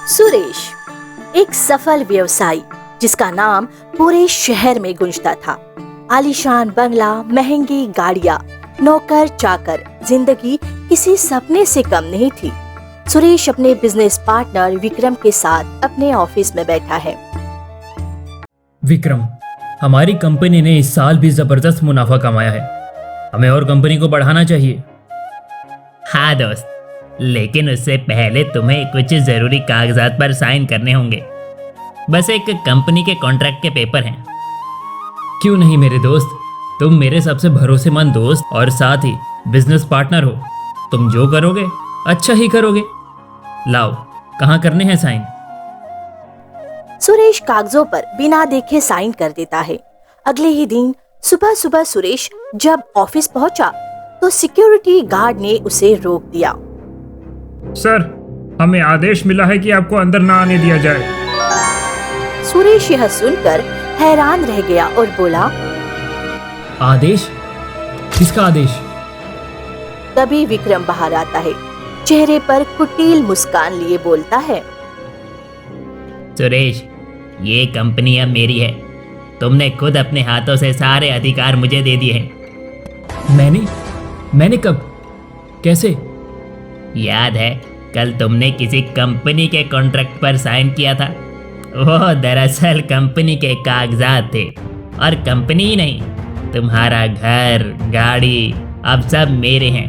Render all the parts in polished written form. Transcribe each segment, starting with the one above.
सुरेश एक सफल व्यवसायी जिसका नाम पूरे शहर में गूंजता था। आलीशान बंगला, महंगी गाड़ियां, नौकर चाकर, जिंदगी किसी सपने से कम नहीं थी। सुरेश अपने बिजनेस पार्टनर विक्रम के साथ अपने ऑफिस में बैठा है। विक्रम, हमारी कंपनी ने इस साल भी जबरदस्त मुनाफा कमाया है। हमें और कंपनी को बढ़ाना चाहिए। हाँ दोस्त, लेकिन उससे पहले तुम्हें कुछ जरूरी कागजात पर साइन करने होंगे। बस एक कंपनी के कॉन्ट्रैक्ट के पेपर हैं। क्यों नहीं मेरे दोस्त, तुम मेरे सबसे भरोसेमंद दोस्त और साथ ही बिजनेस पार्टनर हो। तुम जो करोगे अच्छा ही करोगे। लाओ, कहाँ करने हैं साइन? सुरेश कागजों पर बिना देखे साइन कर देता है। अगले ही दिन सुबह सुबह सुरेश जब ऑफिस पहुंचा तो सिक्योरिटी गार्ड ने उसे रोक दिया। सर, हमें आदेश मिला है कि आपको अंदर ना आने दिया जाए। सुरेश यह सुनकर हैरान रह गया और बोला, आदेश? किसका आदेश? तभी विक्रम बाहर आता है। चेहरे पर कुटिल मुस्कान लिए बोलता है, सुरेश, ये कंपनी अब मेरी है। तुमने खुद अपने हाथों से सारे अधिकार मुझे दे दिए हैं। मैंने कब? कैसे? याद है कल तुमने किसी कंपनी के कॉन्ट्रैक्ट पर साइन किया था? वो दरअसल कंपनी के कागजात थे। और कंपनी ही नहीं, तुम्हारा घर, गाड़ी अब सब मेरे हैं।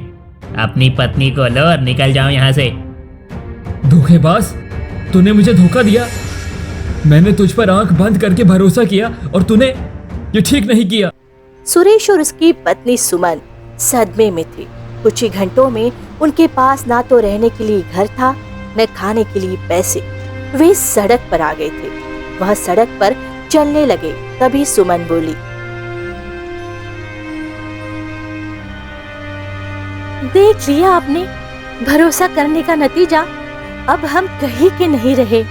अपनी पत्नी को लो और निकल जाओ यहाँ से। धोखेबाज, तूने मुझे धोखा दिया। मैंने तुझ पर आंख बंद करके भरोसा किया और तूने ये ठीक नहीं किया। सुरेश और उसकी पत्नी सुमन सदमे में थे। कुछ ही घंटों में उनके पास ना तो रहने के लिए घर था, न खाने के लिए पैसे। वे सड़क पर आ गए थे। वह सड़क पर चलने लगे। तभी सुमन बोली, देख लिया आपने, भरोसा करने का नतीजा। अब हम कहीं के नहीं रहे।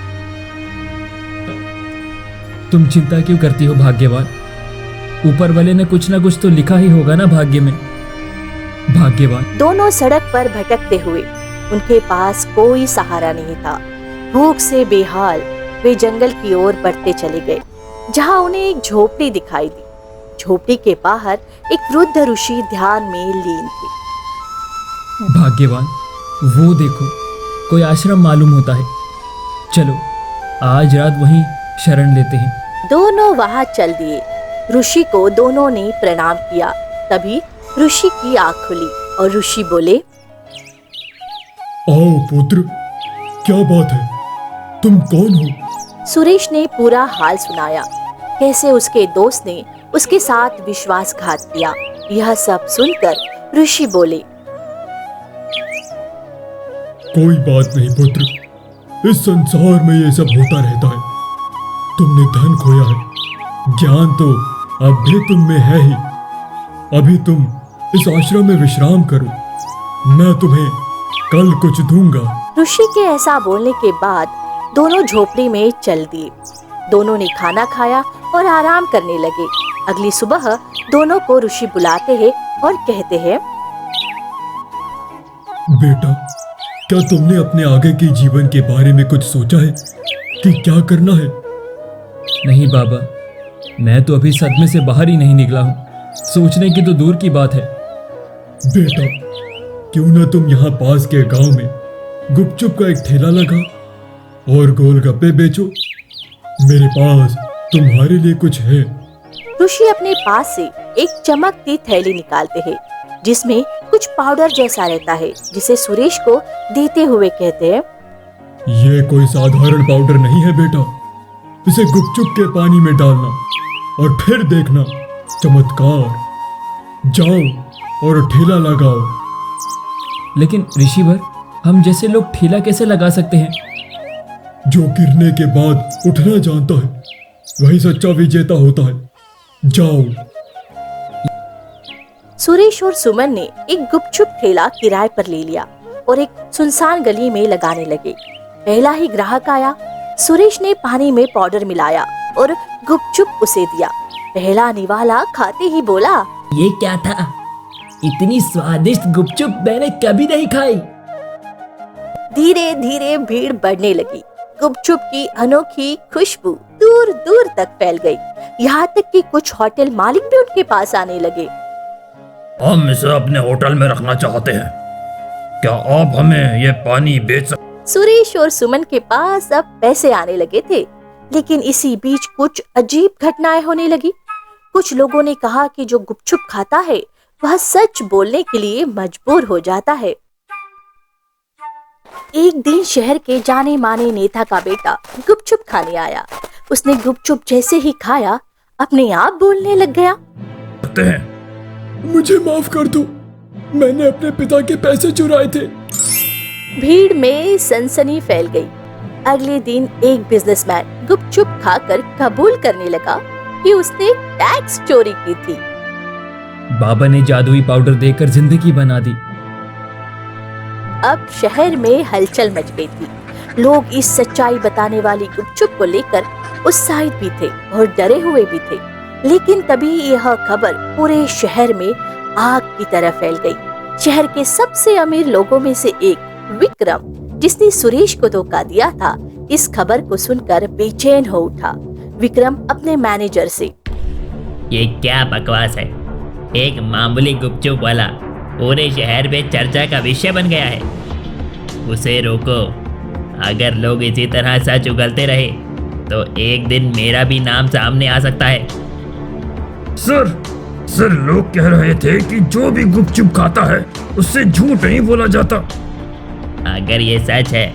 तुम चिंता क्यों करती हो भाग्यवान? ऊपर वाले ने कुछ ना कुछ तो लिखा ही होगा ना भाग्य में। भाग्यवान। दोनों सड़क पर भटकते हुए, उनके पास कोई सहारा नहीं था। भूख से बेहाल वे जंगल की ओर बढ़ते चले गए, जहां उन्हें एक झोपड़ी दिखाई दी। झोपड़ी के बाहर एक वृद्ध ऋषि ध्यान में लीन थे। भाग्यवान, वो देखो, कोई आश्रम मालूम होता है। चलो आज रात वहीं शरण लेते हैं। दोनों वहां चल दिए। ऋषि को दोनों ने प्रणाम किया। तभी ऋषि की आंख खुली और ऋषि बोले, आओ पुत्र, क्या बात है? तुम कौन हो? सुरेश ने पूरा हाल सुनाया, कैसे उसके दोस्त ने उसके साथ विश्वासघात किया। यह सब सुनकर ऋषि बोले, कोई बात नहीं पुत्र, इस संसार में ये सब होता रहता है। तुमने धन खोया है, ज्ञान तो अब भी तुम में है ही। अभी तुम इस आश्रम में विश्राम करो, मैं तुम्हें कल कुछ दूंगा। ऋषि के ऐसा बोलने के बाद दोनों झोपड़ी में चल दिए। दोनों ने खाना खाया और आराम करने लगे। अगली सुबह दोनों को ऋषि बुलाते हैं और कहते हैं, बेटा, क्या तुमने अपने आगे के जीवन के बारे में कुछ सोचा है कि क्या करना है? नहीं बाबा, मैं तो अभी सदमे से बाहर ही नहीं निकला हूँ। सोचने की तो दूर की बात है। बेटा, क्यों ना तुम यहाँ पास के गांव में गुपचुप का एक ठेला लगा और गोलगप्पे बेचो। मेरे पास तुम्हारे लिए कुछ है। ऋषि अपने पास से एक चमकती थैली निकालते हैं, जिसमें कुछ पाउडर जैसा रहता है, जिसे सुरेश को देते हुए कहते हैं, ये कोई साधारण पाउडर नहीं है बेटा। इसे गुपचुप के पानी में डालना और फिर देखना चमत्कार। जाओ और ठेला लगाओ। लेकिन ऋषिवर, हम जैसे लोग ठेला कैसे लगा सकते हैं? जो गिरने के बाद उठना जानता है, वही सच्चा विजेता होता है। जाओ। सुरेश और सुमन ने एक गुपचुप ठेला किराए पर ले लिया और एक सुनसान गली में लगाने लगे। पहला ही ग्राहक आया। सुरेश ने पानी में पाउडर मिलाया और गुपचुप उसे दिया। पहला निवाला खाते ही बोला, ये क्या था? इतनी स्वादिष्ट गुपचुप मैंने कभी नहीं खाई। धीरे धीरे भीड़ बढ़ने लगी। गुपचुप की अनोखी खुशबू दूर दूर तक फैल गई। यहाँ तक कि कुछ होटल मालिक भी उनके पास आने लगे। हम इसे अपने होटल में रखना चाहते हैं, क्या आप हमें ये पानी बेच सकते? सुरेश और सुमन के पास अब पैसे आने लगे थे, लेकिन इसी बीच कुछ अजीब घटनाएं होने लगी। कुछ लोगों ने कहा कि जो गुपचुप खाता है वह सच बोलने के लिए मजबूर हो जाता है। एक दिन शहर के जाने माने नेता का बेटा गुपचुप खाने आया। उसने गुपचुप जैसे ही खाया अपने आप बोलने लग गया। मुझे माफ कर दो, मैंने अपने पिता के पैसे चुराए थे। भीड़ में सनसनी फैल गई। अगले दिन एक बिजनेसमैन गुपचुप खाकर कबूल करने लगा कि उसने टैक्स चोरी की थी। बाबा ने जादुई पाउडर देकर जिंदगी बना दी। अब शहर में हलचल मच गई थी। लोग इस सच्चाई बताने वाली गुपचुप को लेकर उत्साहित भी थे और डरे हुए भी थे। लेकिन तभी यह खबर पूरे शहर में आग की तरह फैल गई। शहर के सबसे अमीर लोगों में से एक विक्रम, जिसने सुरेश को धोखा दिया था, इस खबर को सुनकर बेचैन हो उठा। विक्रम अपने मैनेजर से, ये क्या बकवास है, एक मामूली गुपचुप वाला पूरे शहर में चर्चा का विषय बन गया है। उसे रोको, अगर लोग इसी तरह सच उगलते रहे तो एक दिन मेरा भी नाम सामने आ सकता है। सर लोग कह रहे थे कि जो भी गुपचुप खाता है उससे झूठ नहीं बोला जाता। अगर ये सच है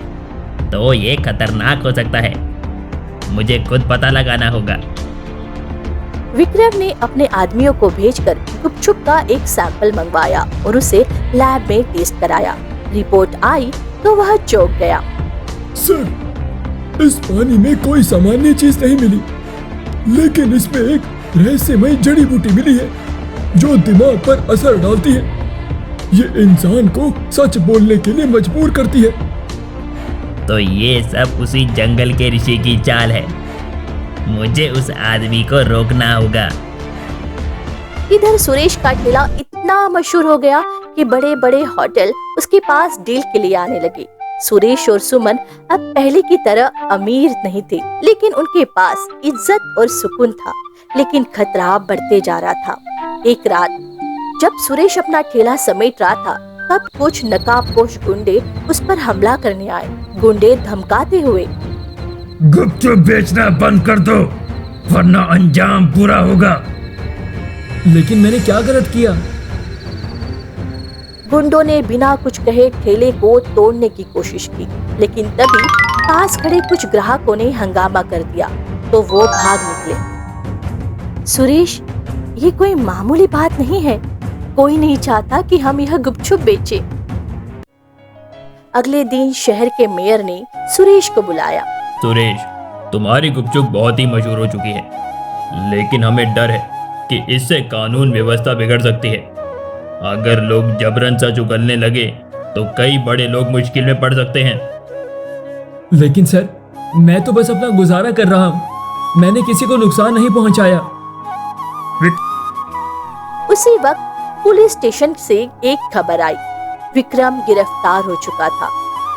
तो ये खतरनाक हो सकता है, मुझे खुद पता लगाना होगा। विक्रम ने अपने आदमियों को भेजकर गुपचुप का एक सैंपल मंगवाया और उसे लैब में टेस्ट कराया। रिपोर्ट आई तो वह चौंक गया। सर, इस पानी में कोई सामान्य चीज नहीं मिली, लेकिन इसमें एक रहस्यमय जड़ी बूटी मिली है जो दिमाग पर असर डालती है। ये इंसान को सच बोलने के लिए मजबूर करती है। तो ये सब उसी जंगल के ऋषि की चाल है, मुझे उस आदमी को रोकना होगा। इधर सुरेश का ठेला इतना मशहूर हो गया कि बड़े बड़े होटल उसके पास डील के लिए आने लगे। सुरेश और सुमन अब पहले की तरह अमीर नहीं थे, लेकिन उनके पास इज्जत और सुकून था। लेकिन खतरा बढ़ते जा रहा था। एक रात जब सुरेश अपना ठेला समेट रहा था, तब कुछ नकाबपोश गुंडे उस पर हमला करने आए। गुंडे धमकाते हुए, गुपचुप बेचना बंद कर दो वरना अंजाम बुरा होगा। लेकिन मैंने क्या गलत किया? गुंडों ने बिना कुछ कहे ठेले को तोड़ने की कोशिश की, लेकिन तभी पास खड़े कुछ ग्राहकों ने हंगामा कर दिया तो वो भाग निकले। सुरेश, ये कोई मामूली बात नहीं है, कोई नहीं चाहता कि हम यह गुपचुप बेचे। अगले दिन शहर के मेयर ने सुरेश को बुलाया। सुरेश, तुम्हारी गुपचुप बहुत ही मशहूर हो चुकी है, लेकिन हमें डर है कि इससे कानून व्यवस्था बिगड़ सकती है। अगर लोग जबरन सच उगलने लगे तो कई बड़े लोग मुश्किल में पड़ सकते हैं। लेकिन सर, मैं तो बस अपना गुजारा कर रहा हूँ, मैंने किसी को नुकसान नहीं पहुंचाया। उसी वक्त पुलिस स्टेशन से एक खबर आई। विक्रम गिरफ्तार हो चुका था।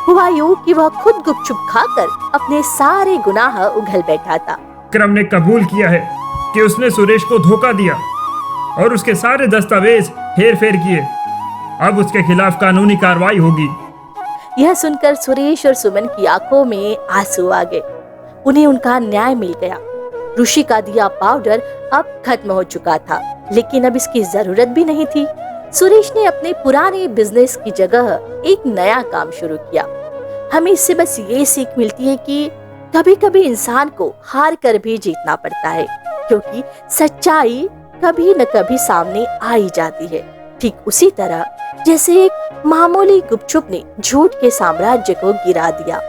हुआ यूं कि वह खुद गुपचुप खाकर अपने सारे गुनाह उगल बैठा था। विक्रम ने कबूल किया है कि उसने सुरेश को धोखा दिया और उसके सारे दस्तावेज हेर फेर किए। अब उसके खिलाफ कानूनी कार्रवाई होगी। यह सुनकर सुरेश और सुमन की आंखों में आंसू आ गए। उन्हें उनका न्याय मिल गया। ऋषि का दिया पाउडर अब खत्म हो चुका था, लेकिन अब इसकी जरूरत भी नहीं थी। सुरेश ने अपने पुराने बिजनेस की जगह एक नया काम शुरू किया। हमें इससे बस ये सीख मिलती है कि कभी कभी इंसान को हार कर भी जीतना पड़ता है, क्योंकि सच्चाई कभी न कभी सामने आ ही जाती है। ठीक उसी तरह जैसे एक मामूली गुपचुप ने झूठ के साम्राज्य को गिरा दिया।